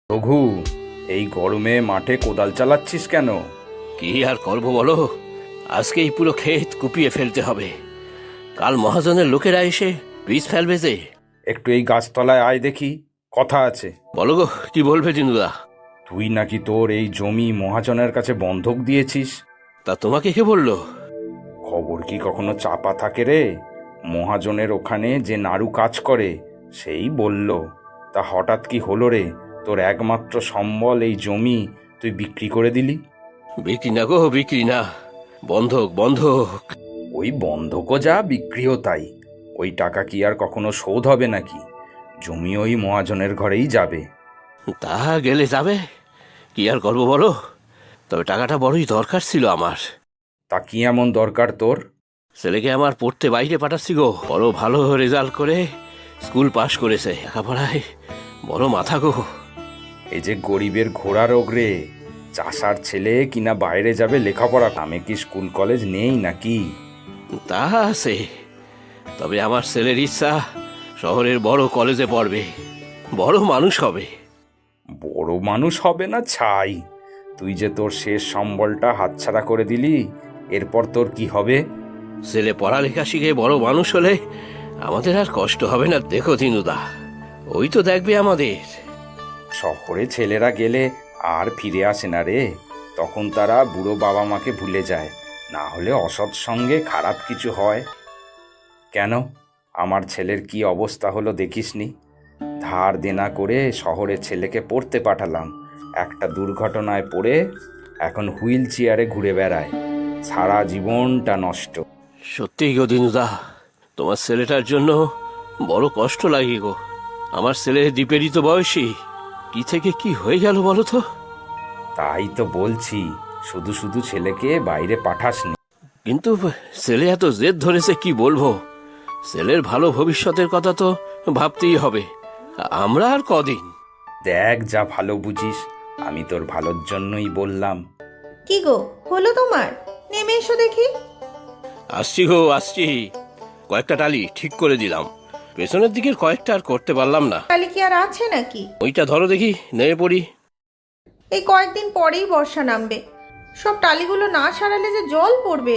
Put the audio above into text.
রঘু, এই গরমে মাঠে কোদাল চালাচ্ছিস কেন? কি আর করবো বলো, আজকেই পুরো ক্ষেত কুপিয়ে ফেলতে হবে। কাল মহাজনের লোকেরা এসে বীজ ফেলবে যে। একটু এই গাছতলায় আয় দেখি, কথা আছে। বলো গো, কি বলবে দিনুদা? তুই নাকি তোর এই জমি মহাজনের কাছে বন্ধক দিয়েছিস। তা তোমাকে কে বললো? খবর কি কখনো চাপা থাকে রে? মহাজনের ওখানে যে নাড়ু কাজ করে সেই বলল। তা হঠাৎ কি হলো রে, তোর একমাত্র সম্বল এই জমি তুই বিক্রি করে দিলি? বিক্রি না গো, বিক্রি না, বন্ধক বন্ধক। ওই বন্ধকও যা, বিক্রিও তাই। ওই টাকা কি আর কখনো শোধ হবে নাকি? জমি ওই মহাজনের ঘরেই যাবে। তা গেলে যাবে, কি আর করবো বলো। তবে টাকাটা বড়ই দরকার ছিল আমার। তা কি এমন দরকার তোর? ছেলেকে আমার পড়তে বাইরে পাঠাচ্ছি গো, বড় ভালো রেজাল্ট করে স্কুল পাশ করেছে, লেখাপড়ায় বড় মাথা গো। এই যে গরিবের ঘোড়া রোগ রে, চাষার ছেলে কিনা বাইরে যাবে লেখাপড়া, নামে কি স্কুল কলেজ নেই নাকি? তা আছে, তবে আমার ছেলের ইচ্ছা শহরের বড় কলেজে পড়বে, বড় মানুষ হবে। বড় মানুষ হবে না ছাই। তুই যে তোর শেষ সম্বলটা হাতছাড়া করে দিলি, এরপর তোর কি হবে? ছেলে পড়ালেখা শিখে বড় মানুষ হলে আমাদের আর কষ্ট হবে না। দেখো দিনুদা, ওই তো দেখবে আমাদের। শহরে ছেলেরা গেলে আর ফিরে আসে না রে, তখন তারা বুড়ো বাবা মাকে ভুলে যায়, না হলে অসৎ সঙ্গে খারাপ কিছু হয়। কেন, আমার ছেলের কি অবস্থা হলো দেখিসনি? ধার দেনা করে শহরে ছেলেকে পড়তে পাঠালাম, একটা দুর্ঘটনায় পড়ে এখন হুইল চেয়ারে ঘুরে বেড়ায়, সারা জীবনটা নষ্ট। সত্যি গো দিনুদা, তোমার ছেলেটার জন্য বড় কষ্ট লাগে গো। আমার ছেলে দ্বীপেরই তো বয়সী, কি থেকে কি হয়ে গেল বলো তো। তাই তো বলছি, শুধু শুধু ছেলেকে বাইরে পাঠাসনি। কিন্তু ছেলে এত জেদ ধরেছে, কি বলবো। ছেলের ভালো ভবিষ্যতের কথা তো ভাবতেই হবে। আমরা আর কদিন। দেখ, যা ভালো বুঝিস, আমি তোর ভালোর জন্যই বললাম। কি গো, হলো তোমার? নেমে এসো দেখি। আসছি গো, আসছি। কয়েকটা টালি ঠিক করে দিলাম, পেছনের দিকের কয়েকটা আর করতে পারলাম না। কালি কি আর আছে নাকি? ওইটা ধরো দেখি, নেমে পড়ি। এই কয়েকদিন পরেই বর্ষা নামবে, সব টালিগুলো না সারালে যে জল পড়বে।